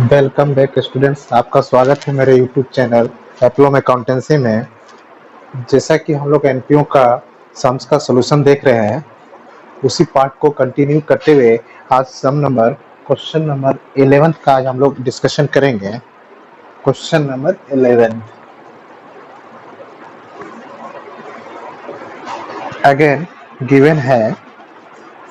Welcome back students. आपका स्वागत है मेरे यूट्यूब चैनल एप्लम अकाउंटेंसी में। जैसा कि हम लोग एनपीओ का सम्स का सॉल्यूशन देख रहे हैं, उसी पार्ट को कंटिन्यू करते हुए आज क्वेश्चन नंबर 11 का आज हम लोग डिस्कशन करेंगे। क्वेश्चन नंबर 11 अगेन गिवन है,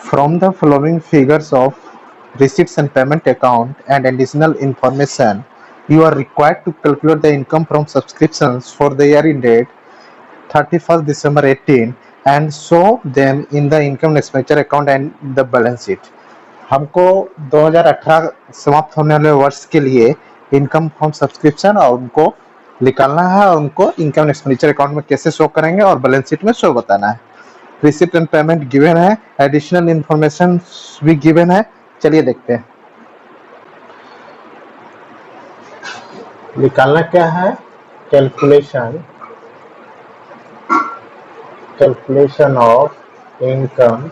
from the following figures of receipts and payment account and additional information, you are required to calculate the income from subscriptions for the year ended 31st December 18 and show them in the income and expenditure account and the balance sheet. हमको 2018 समाप्त होने वाले वर्ष के लिए income from subscription और उनको निकालना है और उनको इनकम एंड एक्सपेंडिचर अकाउंट में कैसे शो करेंगे और बैलेंस शीट में शो बताना है। रिसिप्ट एंड पेमेंट गिवन है, एडिशनल इंफॉर्मेशन भी गिवन है। चलिए देखते हैं निकालना क्या है। Calculation of income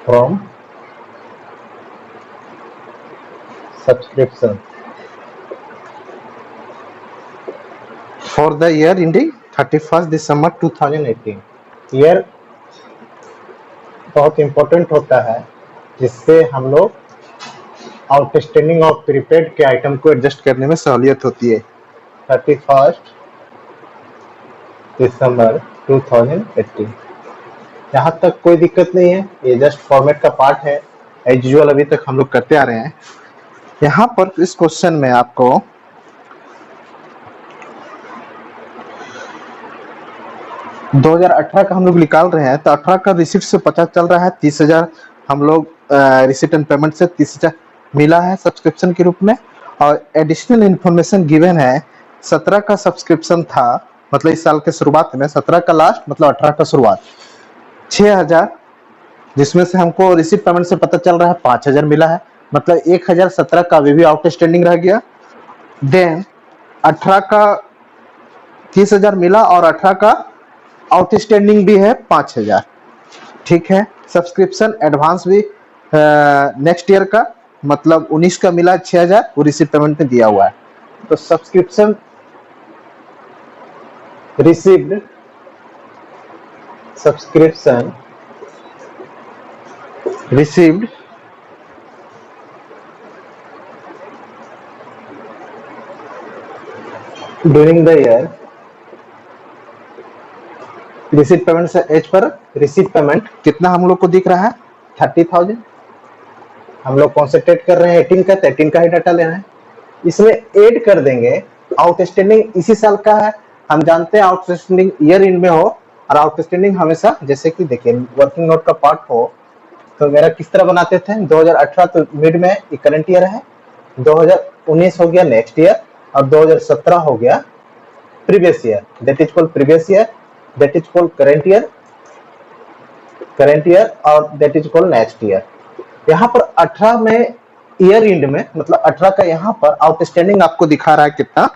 from subscription for the year ending 31st December 2018। Year बहुत इंपॉर्टेंट होता है, जिससे हम लोग आउटस्टैंडिंग और प्रीपेड के आइटम को एडजस्ट करने में सहूलियत होती है। 31st दिसंबर 2018, यहाँ तक कोई दिक्कत नहीं है, ये जस्ट फॉर्मेट का पार्ट है, एज यूजुअल अभी तक हम लोग करते आ रहे हैं। यहाँ पर इस क्वेश्चन में आपको दो 2018 का हम लोग निकाल रहे हैं, तो 18 का रिसिप्ट से पता चल रहा है 30,000 हम लोग रिसिप्ट एंड पेमेंट से 30,000 मिला है सब्सक्रिप्शन के रूप में। और एडिशनल इंफॉर्मेशन गिवन है, 17 का सब्सक्रिप्शन था, मतलब इस साल के शुरुआत में, 17 का लास्ट मतलब 18 का शुरुआत 6,000, जिसमें से हमको रिसिप्ट पेमेंट से पता चल रहा है 5,000 मिला है, मतलब 1,017 का अभी भी आउटस्टैंडिंग रह गया। देन 18 का 30,000 मिला और 18 का आउटस्टैंडिंग भी है 5,000। ठीक है, सब्सक्रिप्शन एडवांस भी नेक्स्ट ईयर का मतलब 19 का मिला 6,000, वो रिसिप्ट पेमेंट में दिया हुआ है। तो subscription receipt received during the year, receipt payment से एज पर रिसिप्ट पेमेंट कितना हम लोग को दिख रहा है 30,000। हम लोग कॉन्सेंट्रेट कर रहे हैं 18 का, तो 18 का ही डाटा लेना है, इसमें ऐड कर देंगे। आउटस्टैंडिंग इसी साल का है, हम जानते हैं आउटस्टैंडिंग ईयर एंड में हो, और आउटस्टैंडिंग हमेशा जैसे कि देखिए वर्किंग नोट का पार्ट हो तो मेरा किस तरह बनाते थे, 2018 तो मिड में करंट ईयर है, 2019 हो गया नेक्स्ट ईयर, और 2017 हो गया previous year, that is called previous year, that is called current year और that is called next year. यहाँ पर 18 में ईयर एंड में मतलब 18 का यहाँ पर आउटस्टैंडिंग आपको दिखा रहा है कितना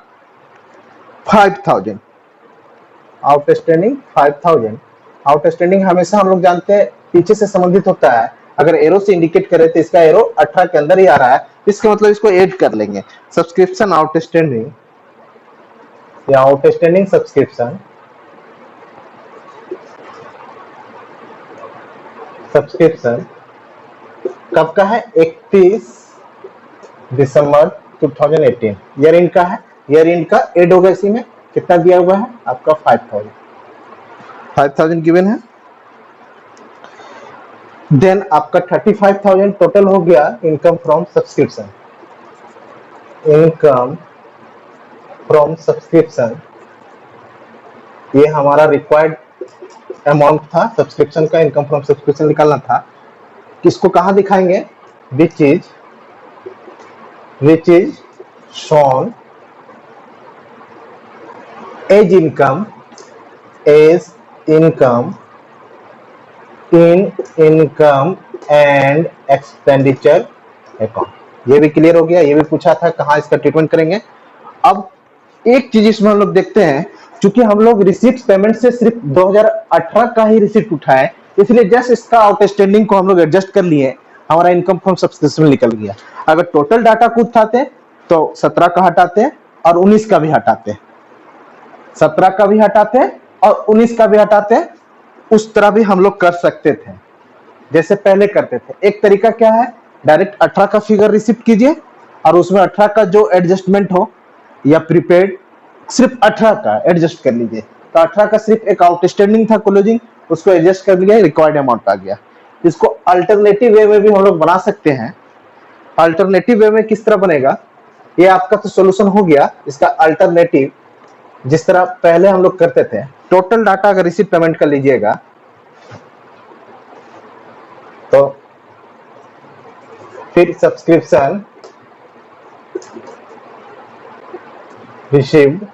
5,000 आउटस्टैंडिंग 5,000। आउटस्टैंडिंग हमेशा हम लोग जानते हैं पीछे से संबंधित होता है, अगर एरो से इंडिकेट करे तो इसका एरो 18 के अंदर ही आ रहा है, इसका मतलब इसको ऐड कर लेंगे। सब्सक्रिप्शन आउटस्टैंडिंग या आउटस्टैंडिंग सब्सक्रिप्शन कब का है 31 दिसंबर 2018, ईयर एंड का है, ईयर एंड का ऐड होगा, इसी में कितना दिया हुआ है आपका 5,000 गिवन है। देन आपका 35,000 टोटल हो गया income from subscription. Income from subscription ये हमारा रिक्वायर्ड अमाउंट था सब्सक्रिप्शन का, इनकम फ्रॉम सब्सक्रिप्शन निकालना था। किसको कहाँ दिखाएंगे, which is shown as income in income and expenditure account. ये भी क्लियर हो गया, ये भी पूछा था कहाँ इसका ट्रीटमेंट करेंगे। अब एक चीज इसमें हम लोग देखते हैं, क्योंकि हम लोग रिसिप्ट पेमेंट से सिर्फ 2018 का ही रिसिप्ट उठाए, इसलिए जस्ट इसका आउटस्टैंडिंग को हम लोग एडजस्ट कर लिए। हमारा इनकम फ्रॉम सब्सक्रिप्शन निकल गया। अगर टोटल डाटा को उठाते तो 17 का हटाते और 19 का भी हटाते, 17 का भी हटाते और 19 का भी हटाते। उस तरह भी हम लोग कर सकते थे जैसे पहले करते थे। एक तरीका क्या है, डायरेक्ट 18 का फिगर रिसीव कीजिए और उसमें 18 का जो एडजस्टमेंट हो या प्रीपेड, सिर्फ 18 का एडजस्ट कर लीजिए। तो 18 का सिर्फ एक आउटस्टैंडिंग था क्लोजिंग, उसको एडजस्ट कर लिया, रिक्वायर्ड अमाउंट आ गया। इसको अल्टरनेटिव वे में भी हम लोग बना सकते हैं। अल्टरनेटिव वे में किस तरह बनेगा, ये आपका तो सोल्यूशन हो गया। इसका अल्टरनेटिव जिस तरह पहले हम लोग करते थे, टोटल डाटा अगर रिसीव पेमेंट कर लीजिएगा तो फिर subscription received,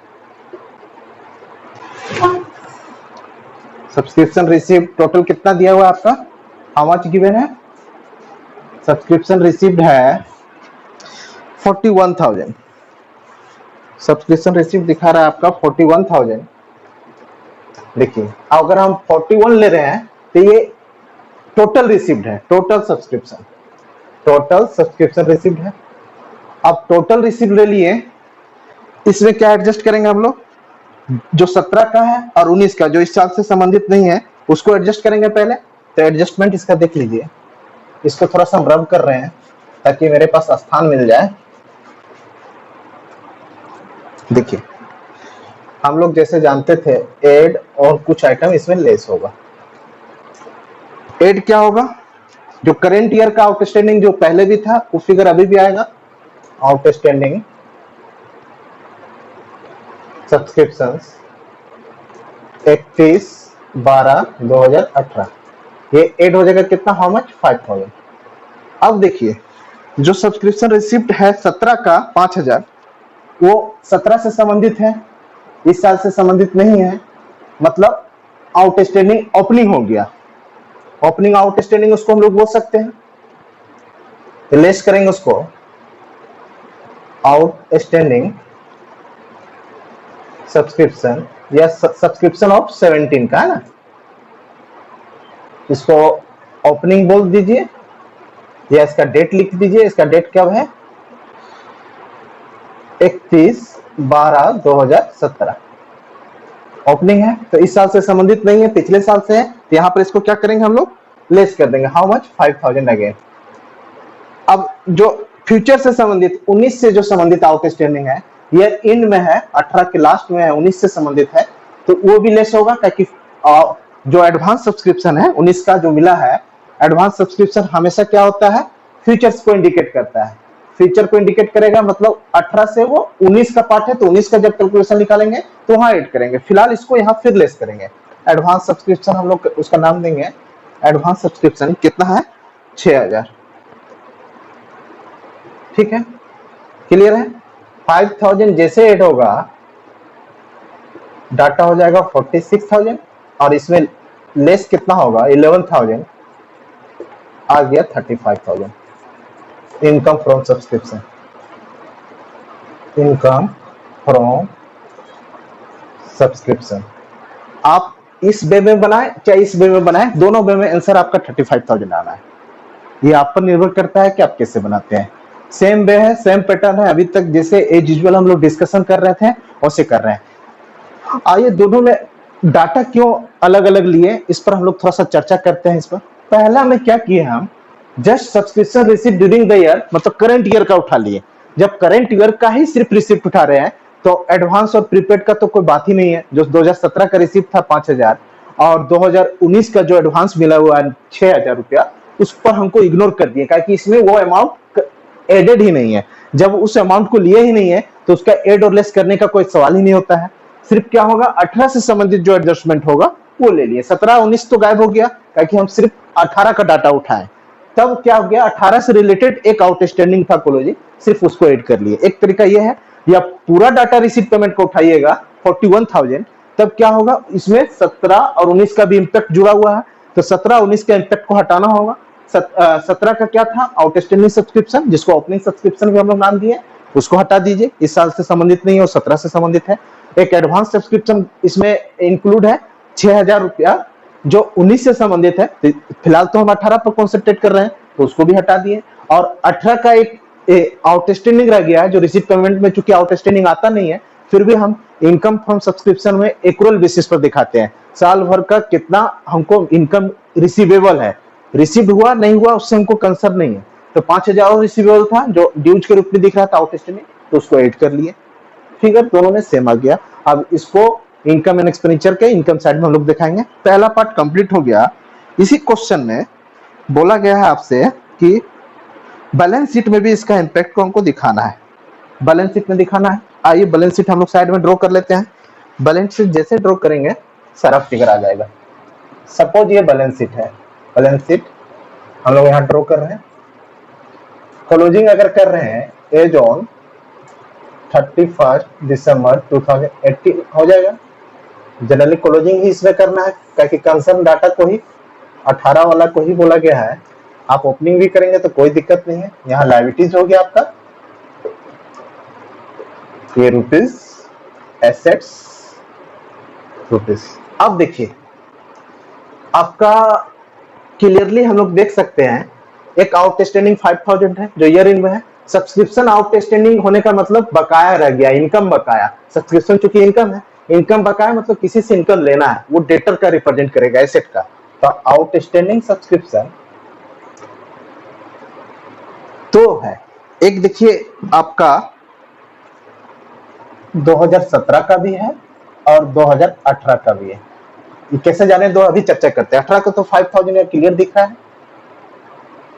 subscription receive total कितना दिया हुआ है आपका, हाउ मच गिवन है, सब्सक्रिप्शन रिसीव्ड है 41,000। सब्सक्रिप्शन रिसीव दिखा रहा है आपका 41,000। देखिए अगर हम 41 ले रहे हैं तो ये टोटल रिसीव्ड है, टोटल सब्सक्रिप्शन रिसीव्ड है। अब टोटल रिसीव ले लिए, इसमें क्या एडजस्ट करेंगे हम लोग, जो 17 का है और 19 का जो इस साल से संबंधित नहीं है उसको एडजस्ट करेंगे पहले। तो एडजस्टमेंट इसका देख लीजिए, इसको थोड़ा सा हम रब कर रहे हैं ताकि मेरे पास स्थान मिल जाए। देखिए हम लोग जैसे जानते थे एड और कुछ आइटम इसमें लेस होगा। एड क्या होगा, जो करेंट ईयर का आउटस्टैंडिंग जो पहले भी था वो फिगर अभी भी आएगा, आउटस्टैंडिंग सब्सक्रिप्शंस 31/12/2018, ये एड हो जाएगा कितना, हाउ मच, 5,000। अब देखिए जो सब्सक्रिप्शन रिसिप्ट है 17 का 5,000, वो 17 से संबंधित है, इस साल से संबंधित नहीं है, मतलब आउटस्टैंडिंग ओपनिंग हो गया। ओपनिंग आउटस्टैंडिंग उसको हम लोग बोल सकते हैं, लेस करेंगे उसको, आउटस्टैंडिंग सब्सक्रिप्शन या सब्सक्रिप्शन ऑफ 17 का है ना, इसको ओपनिंग बोल दीजिए या इसका डेट लिख दीजिए। इसका डेट कब है, 31/12/2017 ओपनिंग है, तो इस साल से संबंधित नहीं है, पिछले साल से है। तो यहाँ पर इसको क्या करेंगे हम लोग, लेस कर देंगे, हाउ मच, 5,000 अगेन। अब जो फ्यूचर से संबंधित 19 से जो संबंधित आउटस्टैंडिंग है, ईयर एंड में है, 18 के लास्ट में है, 19 से संबंधित है, तो वो भी लेस होगा। ताकि जो एडवांस सब्सक्रिप्शन है 19 का जो मिला है, एडवांस सब्सक्रिप्शन हमेशा क्या होता है, फ्यूचर्स को इंडिकेट करता है। फ्यूचर को इंडिकेट करेगा, मतलब 18 से वो 19 का पार्ट है, तो 19 का जब कैलकुलेशन निकालेंगे तो वहां ऐड करेंगे। फिलहाल इसको यहाँ फिर लेस करेंगे। एडवांस सब्सक्रिप्शन हम लोग उसका नाम देंगे, एडवांस सब्सक्रिप्शन कितना है, 6,000। ठीक है, क्लियर है। 5,000 जैसे ऐड होगा, डाटा हो जाएगा 46,000 और इसमें लेस कितना होगा, 11,000 आ गया 35,000। Income from subscription, income from subscription. आप इस वे में बनाए चाहे इस वे में बनाए, दोनों वे में आंसर आपका 35,000 आना है। ये आप पर निर्भर करता है कि आप कैसे बनाते हैं। सेम वे है, सेम पैटर्न है, अभी तक जैसे एज यूजुअल हम लोग डिस्कशन कर रहे थे वैसे कर रहे हैं। आइए दोनों में डाटा क्यों अलग अलग लिए, इस पर हम लोग थोड़ा सा चर्चा करते हैं। इस पर पहला में क्या किए, हम just subscription receive during the year, मतलब करंट ईयर का उठा लिए। जब करंट ईयर का ही सिर्फ रिसिप्ट उठा रहे हैं तो एडवांस और प्रीपेड का तो कोई बात ही नहीं है। जो 2017 का रिसिप्ट था 5,000 और 2019 का जो एडवांस मिला हुआ है 6,000 रुपया, उस पर हमको इग्नोर कर दिए, क्योंकि इसमें वो अमाउंट एडेड ही नहीं है। जब उस अमाउंट को लिए ही नहीं है तो उसका एड और लेस करने का कोई सवाल ही नहीं होता है। सिर्फ क्या होगा, 18 से संबंधित जो एडजस्टमेंट होगा वो ले लिए। 17-19 तो गायब हो गया, क्योंकि हम सिर्फ 18 का डाटा उठाए। तब क्या हो गया, 18 से रिलेटेड एक आउटस्टैंडिंग था कोलोजी, सिर्फ उसको ऐड कर लिए। एक तरीका यह है, या पूरा डाटा रिसीट पेमेंट को उठाइएगा 41,000, तब क्या होगा, इसमें 17 और 19 का भी इंपैक्ट जुड़ा हुआ है, तो 17-19 का इंपैक्ट को हटाना होगा। 17 का क्या था, आउटस्टैंडिंग सब्सक्रिप्शन, जिसको ओपनिंग सब्सक्रिप्शन भी हम लोग नाम दिए, उसको हटा दीजिए, इस साल से संबंधित नहीं है, 17 से संबंधित है। एक एडवांस सब्सक्रिप्शन इसमें इंक्लूड है 6,000 रुपया, जो 19 से संबंधित है। फिलहाल तो हम 18 पर कॉन्सेंट्रेट कर रहे हैं, तो उसको भी हटा दिए। और 18 का एक आउटस्टैंडिंग रह गया है, जो रिसीव पेमेंट में चूंकि आउटस्टैंडिंग आता नहीं है, फिर भी हम इनकम फ्रॉम सब्सक्रिप्शन में एक्रूअल बेसिस पर दिखाते हैं, साल भर का कितना हमको इनकम रिसीवेबल है, रिसीव हुआ नहीं हुआ उससे हमको कंसर्न नहीं है। तो 5,000 रिसीवेबल था जो ड्यूज के रूप में दिख रहा था आउटस्टैंडिंग, तो उसको ऐड कर लिए, फिगर दोनों में सेम आ गया। अब इसको इनकम एंड एक्सपेंडिचर के इनकम साइड में हम लोग दिखाएंगे। पहला पार्ट कंप्लीट हो गया। इसी क्वेश्चन में बोला गया है आपसे कि बैलेंस शीट में भी इसका इम्पैक्ट को हमको दिखाना है, बैलेंस शीट में दिखाना है। आइए बैलेंस शीट हम लोग साइड में ड्रॉ कर लेते हैं। बैलेंस शीट जैसे ड्रॉ करेंगे सारा फिगर आ जाएगा। सपोज ये बैलेंस शीट है, बैलेंस शीट हम लोग यहाँ ड्रॉ कर रहे हैं। क्लोजिंग अगर कर रहे हैं एज ऑन 31 दिसंबर 2018 हो जाएगा। जनरली क्लोजिंग ही इसमें करना है, ताकि कंसर्न डाटा को ही 18 वाला को ही बोला गया है। आप ओपनिंग भी करेंगे तो कोई दिक्कत नहीं है। यहाँ लायबिलिटीज हो गया आपका, ये रुपीज, एसेट्स रुपीज। अब देखिए आपका क्लियरली हम लोग देख सकते हैं, एक आउटस्टैंडिंग 5,000 है जो ईयर इन में है। सब्सक्रिप्शन आउटस्टैंडिंग होने का मतलब बकाया रह गया, इनकम बकाया। सब्सक्रिप्शन चूंकि इनकम है, इनकम बकाया मतलब किसी से इनकम लेना है, वो डेटर का रिप्रेजेंट करेगा, एसेट का। तो आउटस्टैंडिंग सब्सक्रिप्शन तो है। एक देखिए आपका 2017 का भी है और 2018 का भी है। ये कैसे जाने दो, अभी चर्चा करते हैं। 18 का तो 5,000 क्लियर दिख रहा है।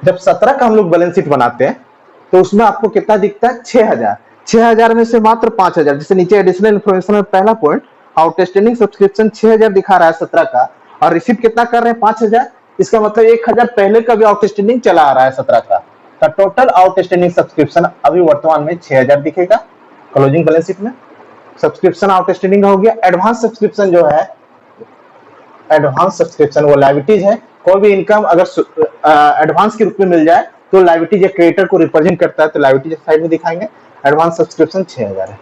जब 17 का हम लोग बैलेंस शीट बनाते हैं तो उसमें आपको कितना दिखता है, 6,000। 6,000 में से मात्र 5,000, जैसे नीचे एडिशनल इन्फॉर्मेशन में पहला पॉइंट आउटस्टैंडिंग सब्सक्रिप्शन 6,000 दिखा रहा है 17 का, और रिसीव कितना कर रहे हैं 5,000। इसका मतलब 1,000 पहले का भी आउटस्टैंडिंग चला आ रहा है 17 का। तो टोटल आउटस्टैंडिंग सब्सक्रिप्शन अभी वर्तमान में 6,000 दिखेगा क्लोजिंग बैलेंस शीट में। सब्सक्रिप्शन आउटस्टैंडिंग हो गया। एडवांस सब्सक्रिप्शन जो है, एडवांस सब्सक्रिप्शन वो लायबिलिटीज है। कोई भी इनकम अगर एडवांस के रूप में मिल जाए तो लायबिलिटीज एक क्रेडिटर को रिप्रेजेंट करता है, तो लायबिलिटीज साइड में दिखाएंगे। एडवांस सब्सक्रिप्शन 6,000 है।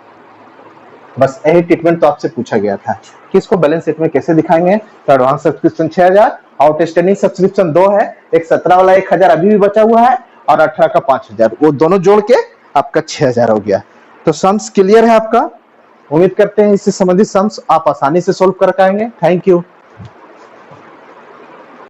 बस यही ट्रीटमेंट तो आपसे पूछा गया था कि इसको बैलेंस शीट में कैसे दिखाएंगे। तो एडवांस सब्सक्रिप्शन 6,000, आउटस्टैंडिंग सब्सक्रिप्शन 2 है, एक 17 वाला 1,000 अभी भी बचा हुआ है, और 18 का 5,000, वो दोनों जोड़ के आपका 6,000 हो गया। तो सम्स क्लियर है आपका। उम्मीद करते हैं इससे संबंधित सम्स आप आसानी से सोल्व कर पाएंगे। Thank you.